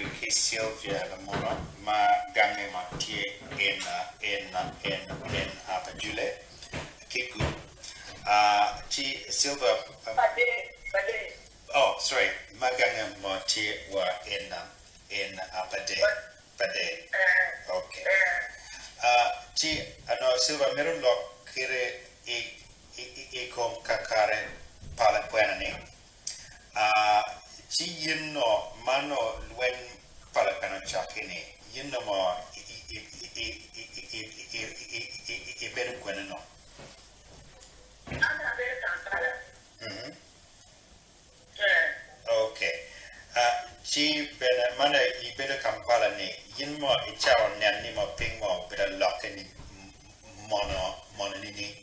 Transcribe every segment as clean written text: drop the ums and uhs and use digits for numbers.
you ki Sylvia Lamunu ma gange ma tie in Apajule Kiku chi Sylvia oh sorry ma gange ma tie wa in Pade okay chi ano Sylvia meron lo kire I kom kakare pala puanani chi yinno mano when pala pano chakini yinno mo I beru kwenano okay chi bena mana I beru kampala ni yinmo I chao nani mo pingmo bera lokani mono nini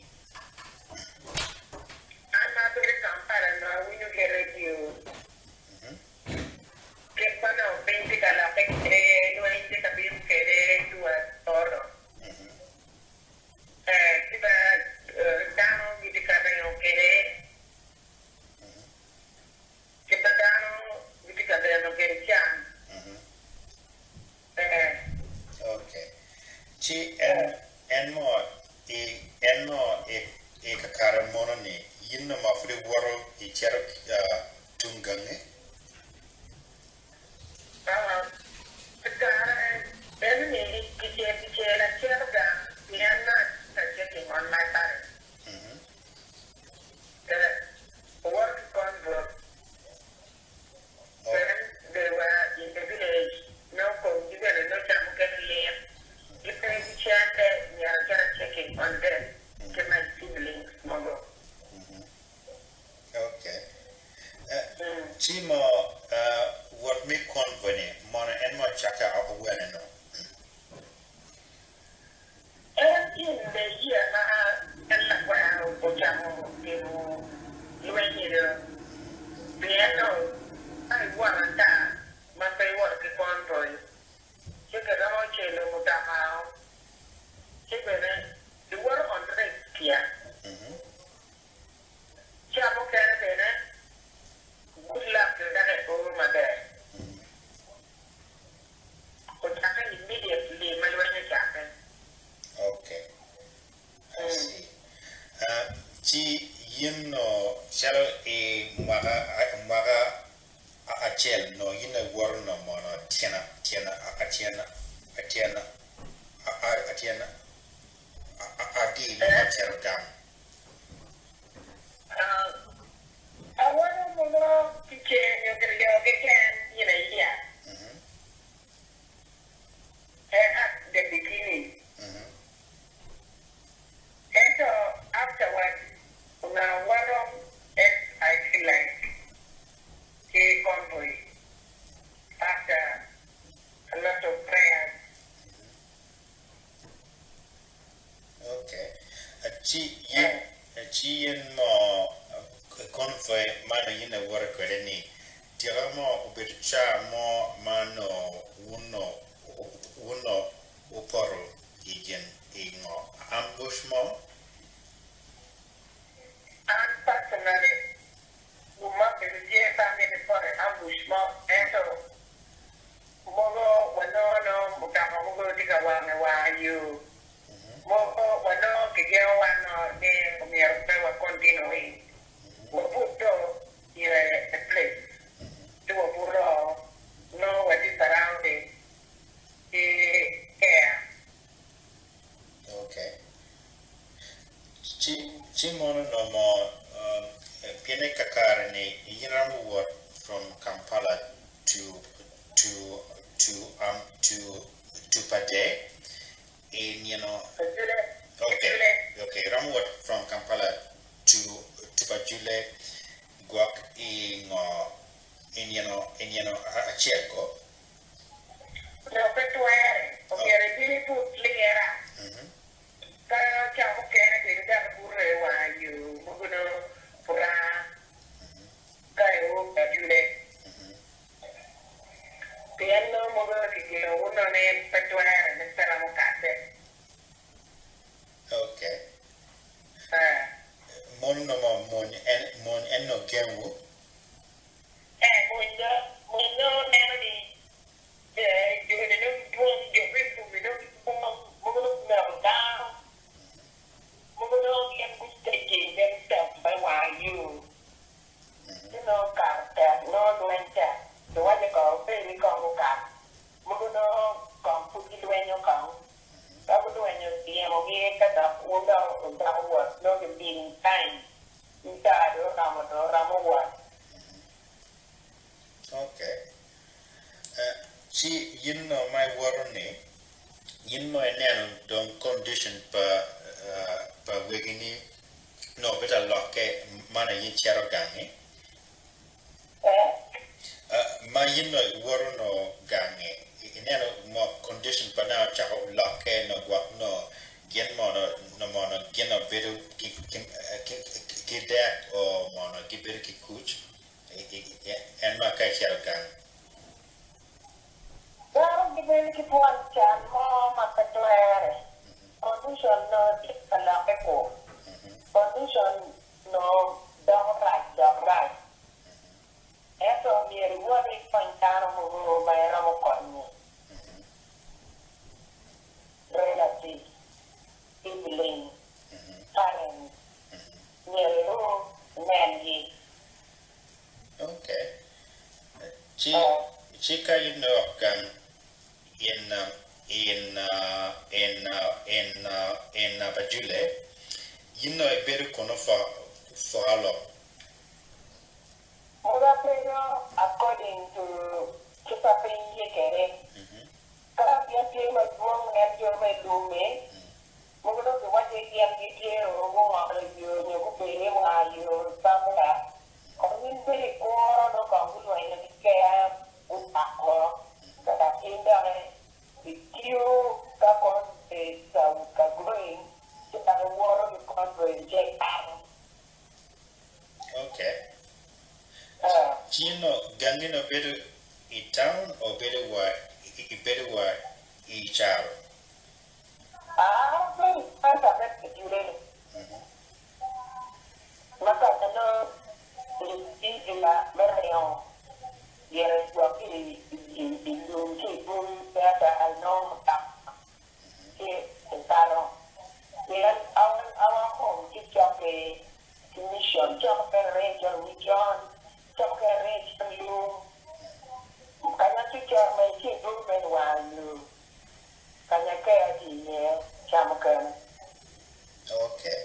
Chi enmo e kakara mono ni yinno ma fri woro I chero tungange Chimo what me convene mona enmo chaka awene no Chi yinno shalo e maga achel no yina warno mono tiena adi no achel gam I want to know to change your can at the beginning. And so afterwards, now one of it I feel like a convoy after a lot of prayers. Okay. Chi yin mo convoy mano yina wara kredeni tiramo ubircha mo mano uno uporo igen ingo ambush mo And personally, we must be the family for an ambush more and so Mogo Wanono Mutamago Digawana wa you Mogo Wano Kigawan near Pewa continuing. We put in a place to a puro know what is surrounding the air. okay chi mono no mo piene kakare ni yinamu word from Kampala to Pade in okay Ramwood from Kampala to Pajule guak in Acheko No, petuere, porque recibe tu ligera. Pero chamo quiere que ya ocurre guayu, muguno pura, cayo ayude. Piano muguno que uno ne petuere, ne esperamos cate. okay mon no mo mon en no genwu Mundo nero di in time. Intado Ramo. Okay. See, you know my warning. You know I don't condition per wigini no better lock mana yin gangi. My you know warono gangi. In more condition per now chao lock no guap no gen mono no mono gen a bit kidak or mono gibir kikuch and my kai gang. Well, the very good one, Chan, more Macatore. Condition no Alapeco. Condition no dog right. And so near what is Pantano by Ramocon. Relative, sibling, parent, near Mandy. Okay. Chica, you know, in Bajule, you know a better corner for how long? According to Chipping Yekere, Carabia was wrong and your way to me. Move to what they can or go you somewhere. Coming very core no computer in the care with aqua that I came down with you that was a growing to have a water because we J. Okay. You know, Gangino better a town or better what each hour. I think I have you later. Macano is in la Marion. There is walking in that I know here in Taro. We have our home to jump a commission, jump and range on with John, jump and range for you. I want to jump my kid movement while you can I care the Chamakan. Okay.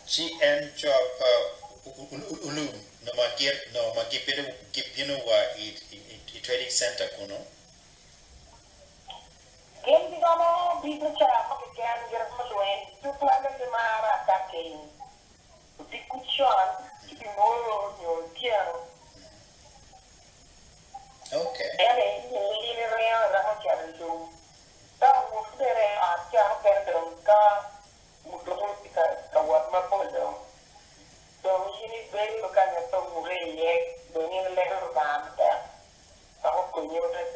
She and job ulu no magi give you know what it trading center kuno. Game the Gamo, business chap, can get a following, 2 planet the Mara attacking. The good shot, keeping more your dear. Okay. And in around the hotel. That was there at Chapter because I was my photo. So she is very looking at some way, doing a letter of there. I hope you know that.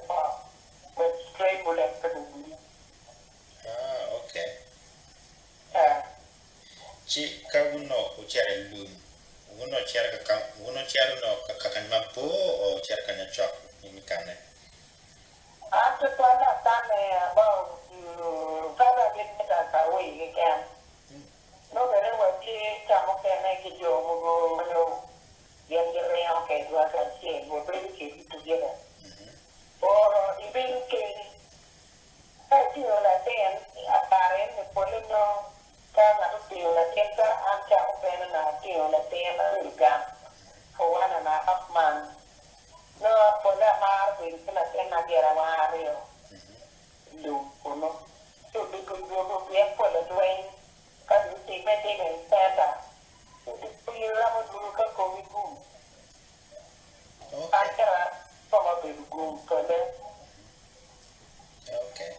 But straight bullet for the Okay. Chi kaguno uchere lum. Uno chere no kakan mapo or chere kanya chok in kane. after that time about father get that away again. No better what he come up and make it your move get around okay to us and say we're bring it together. Or even case I feel like then a parent the polino can not feel like Kenta and Chapen and I feel like then for 1.5 months. No, for that hard we can get a Mario. So because we have for the drain, because you take my thing and stand up. So you have to look at COVID. Okay.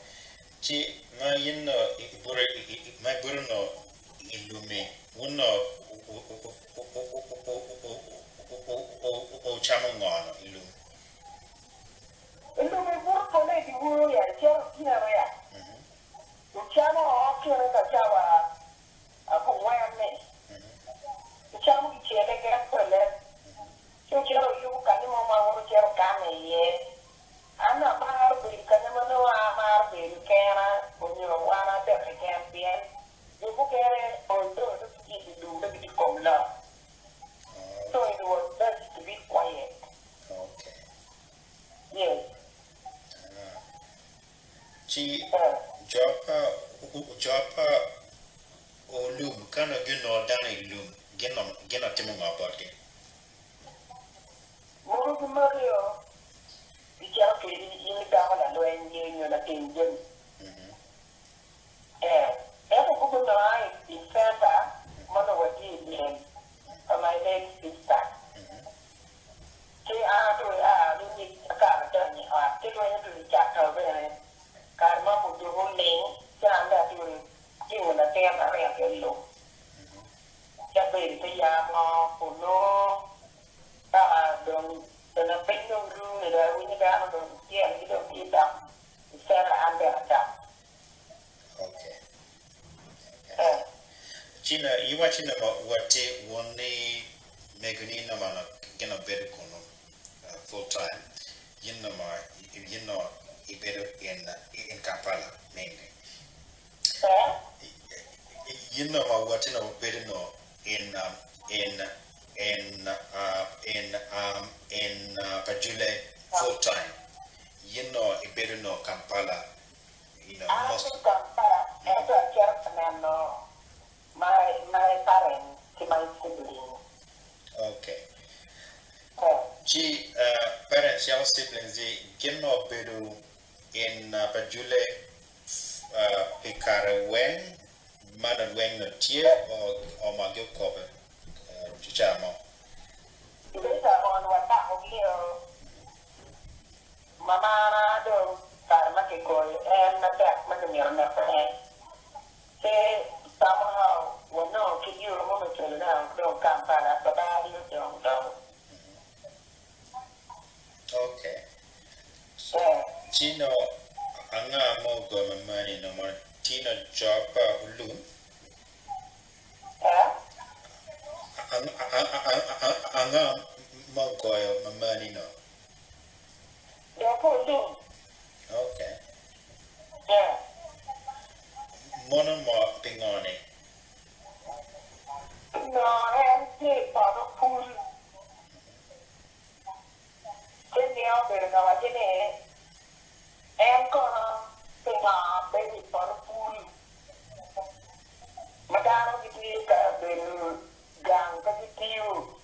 Chi ma yin no my burno illume uno o chamongono illum. Illume burko ne di wuro ya, c'è chi ne rea. Luciano occhio ne facciava loom kana gino dani loom gino timu about it. Moro Mario, bicara ke ini kamu dah loen ni na tinjau. Aku pun naik di sana mana wajib dia, my next sister. Jadi tu ini agak macam ni. Jadi orang tu cakap apa? Karena muncul huling, jangan dah tu nak tiap apa yang perlu. Jadi dia mau puno, tak dong. Dan apa yang dulu ni dah ini dah dong tiap kita secara anda ada. Okay. China, you watching about what one meguni na mana gena better kono full time. You know, better in Kampala mainly. You know what better no in Pajule full time. You know, better no Kampala. You know, most. Kampala, and I can't know my parents, my siblings. Okay. Gee, parents, your siblings, they get no better in Pajule, Picare when, mother when not here or Magil cover, Chichamo. Later on, what happened Mama, do Karmakiko, and Matak Matamir, say somehow, well, no, can you remember to now, don't come para, but I don't know. Okay. So, Gino, Anga Mogo, money no more, Tina job, Ulu. Anga Mogo, money no. Okay. Yeah. Mono more pingoni. No, I am sick for the pool. Then the other now I didn't. I'm gonna sing a baby for the pool. Madame, it is the gang that you.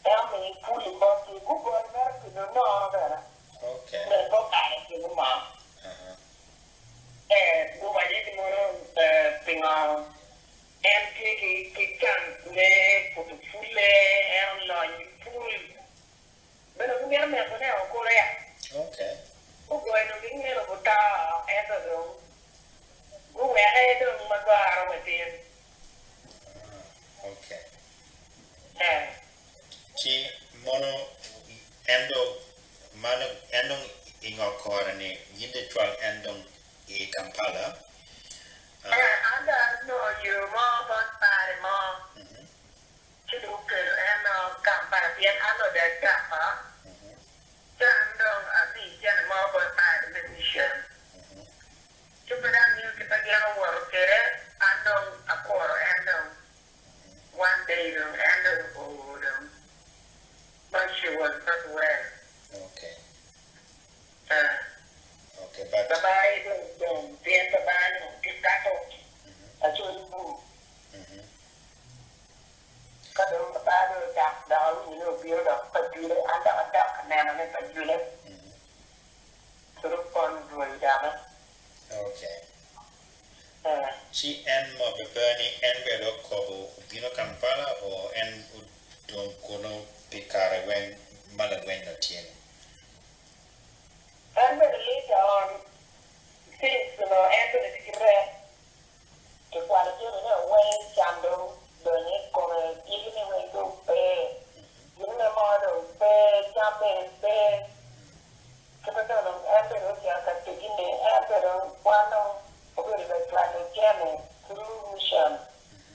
Tell me, fully bought you. Who got that to the north? Okay. Then go back to the mom. And do I need more thing on? And take a can lay for the full and line pool. But I'm going to have a Korea. Okay. Who going to bring me a butter and the room? Who were ahead of my bar with him? Okay. Chi mono endo mano endong ingo korani yinde twal endong e Kampala. I don't know you more about my mom. To look and Kampala, and I know that Kappa. Jandong, I think, Jan more about my mission. To put on you to get a work, and a quarter, and one day, and but she was not well. Okay. Okay, The but Bible, the Bible, get that out. That's what you do. Because the Bible, down, you know, build up, but you and a duck, and then a julep. To look on the way down. okay. Chi en mo bebani en bedo kobo bino Kampala or en don kono pikare when mala when no tien. And then later on, since, you know, Anthony Tigre, the quality of the way, Chando, the Nico, even when you pay, you know, pay, jumping, pay, to the Anthony, you can take in the Anthony, one of the climate journey through mission,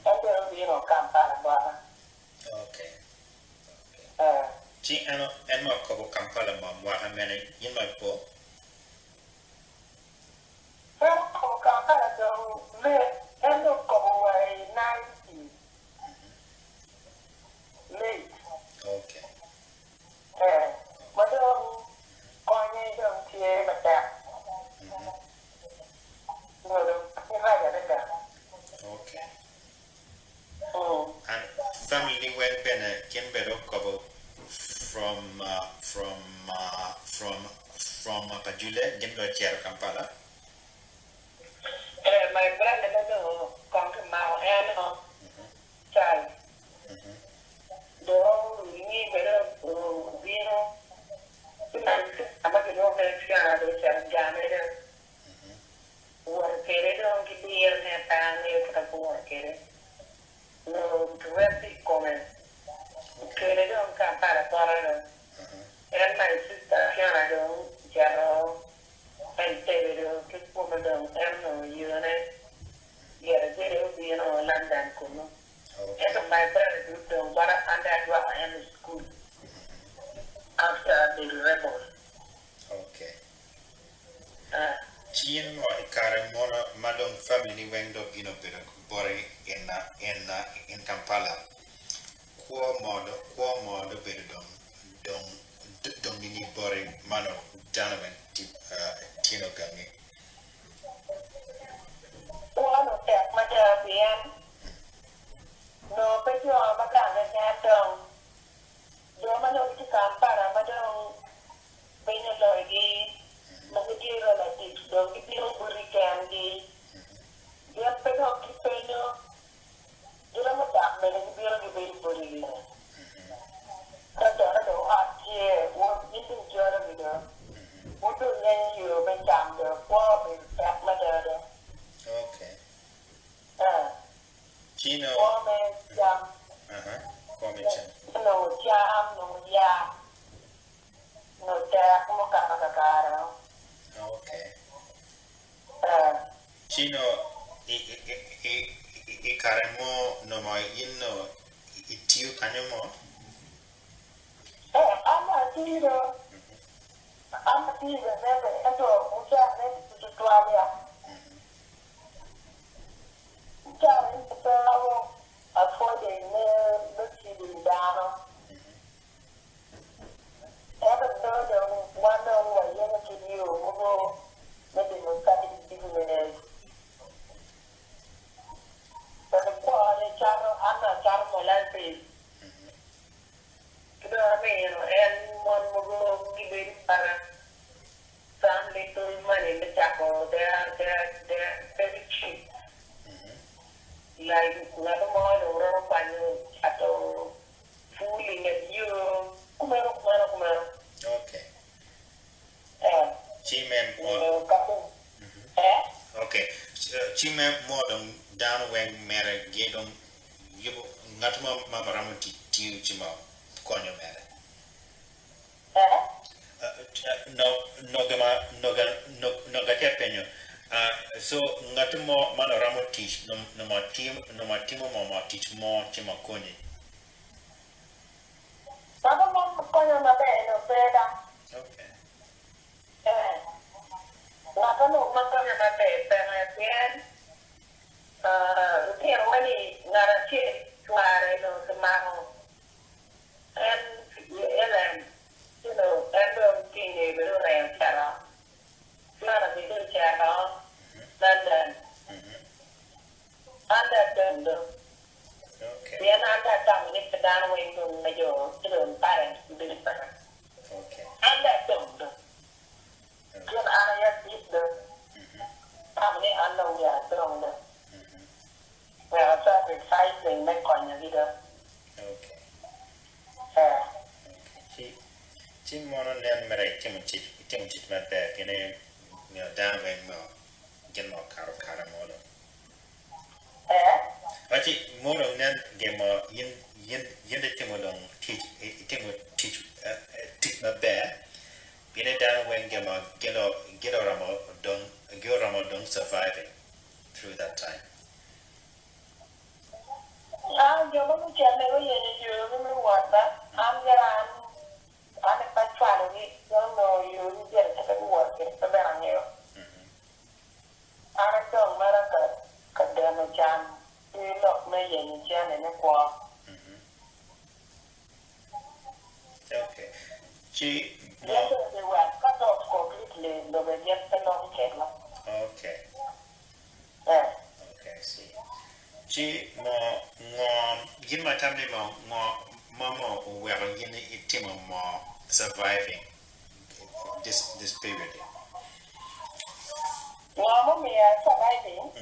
and then, you know, Kampala. Okay. Chi en mo kobo Kampala mo wa amene yin my po. Kampala do le end of Kowai 90 late. Okay. Madam Konya don't hear but that. No, right. Okay. And family when been can be recovered from Pajule, Gendo Chair Kampala. My brother doesn't come to my hand child. Though we need better, I'm not going to work it on the beer and family for the work it. No, directly comment. Get on Kampala, and my sister, Canada, Jaro, and David, this woman, and you and yeah, they will be in London. And my brother, what and that was in school after the rebels. Okay. Chien mo ikare mono madong family wendo ino biro bori in Kampala. Kwa modo biro dong nini bori mano danawen tino gangi. One of that matter no, but you are a gun and that dong. Your man of the Kampala, madam, being a lady, Nagiri relatives, don't give you bully candy. You have been up to pay no. You have a dark man and be able to be bully. That's all hot here, what you think you're a video. What do you when down the war with that mother? Okay. Chino. No jam, no ya. No jack, no cacaro. Okay. Chino, ikaremo no mo inno itiu kanyamo. I'm a theater. I'm a theater, never enter a next to Australia. Carrying the fellow for the city down. Haven't known one over young to you, who maybe was cutting business. But the quality channel, I'm not channel for life. You know what I mean? And one will give it some little money in the chapel. They're very cheap. Like another more or at all fooling at you. Okay. Chimem okay. Chimem modern down when Mary Gedon you Natma Mamaramuti Tiu Chima Konyo Mary. Nogate penyo. So ngatumo manoramo teach no matimo mama teach more chima konyi. Okay. Okay. Okay. Chimono nen mere chimchit ma be kene down when mo get more caro modo. Achi mono nen gemo yin de timodong teach ma be kene down when gemo get don't surviving through that time. I'm a trying don't know you get to work in the venue. I don't matter, condemn a jam, you look me and jam in a quar. Okay. She were cut off completely, no, but just a long cable. Okay. Yeah. Okay, see. Chi mo yin ma tamne mo well yin itimo mo surviving this period. Ngamo me surviving.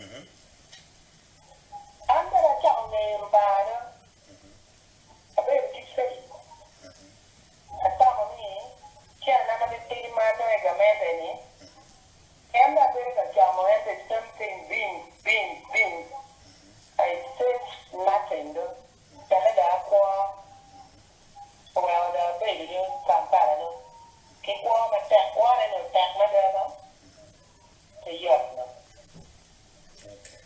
Andara chang ne rubana. Abe tikse. Ata mami kia na ma de ma no e ga me ni. Enda be ga chamo and something being. I said nothing. Canada kwa well the baby you Kampala no. Kikwa ma ta kwa no ta ma da no. The yacht no. Okay.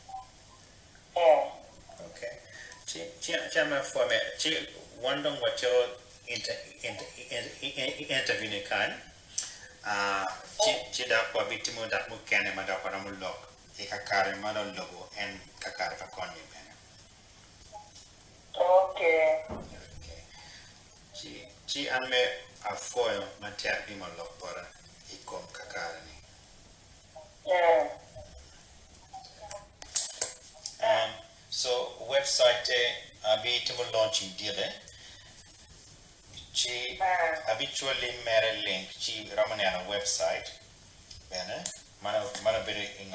Yeah. Okay. Chama for me. Wondering what your interview kan. Da kwa bitimu da mukene ma da kwa mulok. Kakare ma logo and kakare pa konye bene. Okay. Chi anme afoyo matia bimo lok bora ikom kakare ni. Yeah. So website abi timo launching dire. Chi habitually mere link chi ramaniana website bene. Mana bere in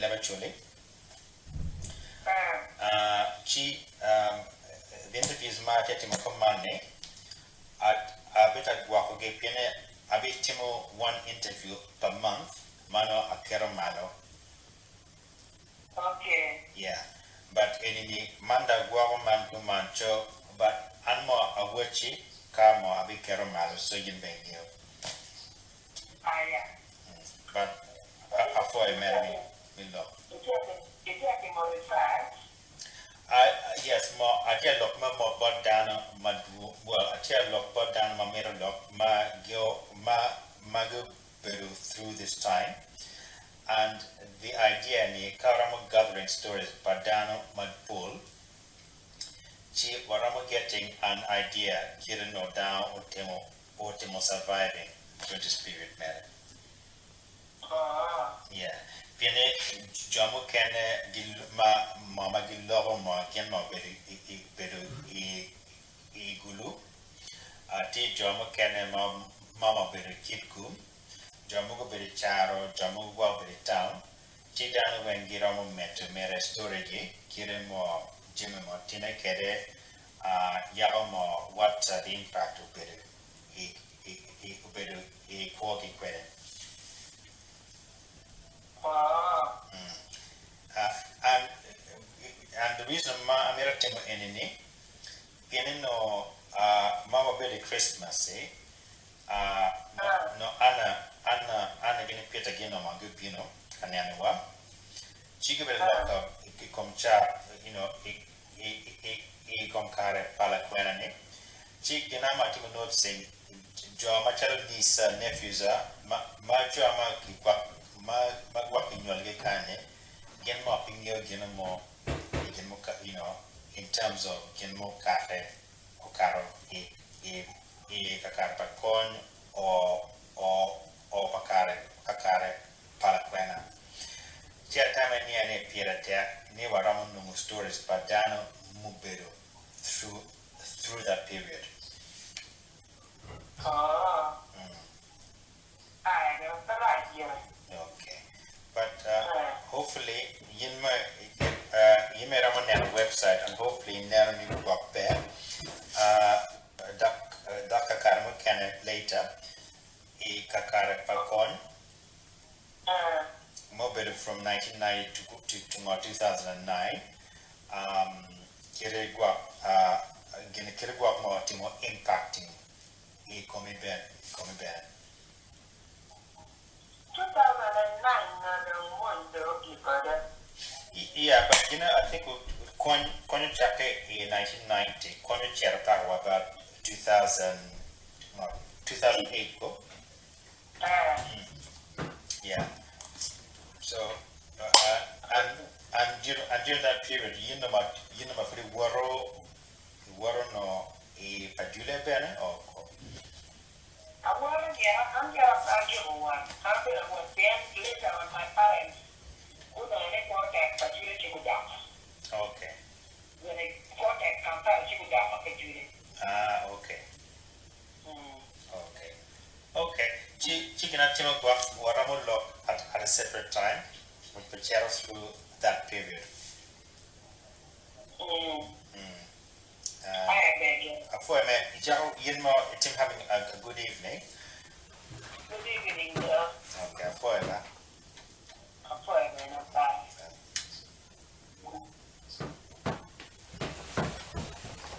laboratory. Chi the interviews market in command at a bit at work ge piene abitimo one interview per month mano akero malo. Okay. Yeah. But any manda guago man to mancho but anmo awachi kamo abikero malo so yin benyo. Yeah. But after I married me, yes, more. I tell look more but down my well. I tell look but down my middle look my go through this time, and the idea ni karamo gathering stories but down my pool. Chi waramo getting an idea, killing no down or temo surviving through this period matter. Yeah. Piene jamu kene mama giloro mo ken mo bedu i gulu. Ati jamu kene mama bedu kitku. Jamu go bedu charo, jamu go bedu town. Ti danu wen giramo metu mere storage kire mo jime mo tina kede yao mo what the impact of bedu i kwogi kwede. And the reason I'm here to enemy, no Mama Betty Christmas, no Anna gonna pit again on my good pino, Kanyanwa. She give it a lock up, it come chat, come care palaquenani. She can I'm to note saying, Joe, my child niece, nephews, my drama, my working your kane, get mopping your genamo, in terms of genmo cafe, or caro, carpacon, or pacare, palaquena. Tiatama near Pirata, never Ramon stories, but Dano Mubedo through that period. I know the right here. Okay, but hopefully you may run on our website and hopefully never need to work there. Dr. Karamo can later. Kakara Pakon. Mobile from 1990 to 2009. Kirigwa more timo impacting e come ben. 2009 yeah, but I think when you check in 1990, when you check about 2008 go. Yeah. So and during that period, you know free waro no e padule bene or I'm just one. After I was there later on my parents, who don't report that, but you at a separate time. We prepare through that period. I beg you. Having a good evening.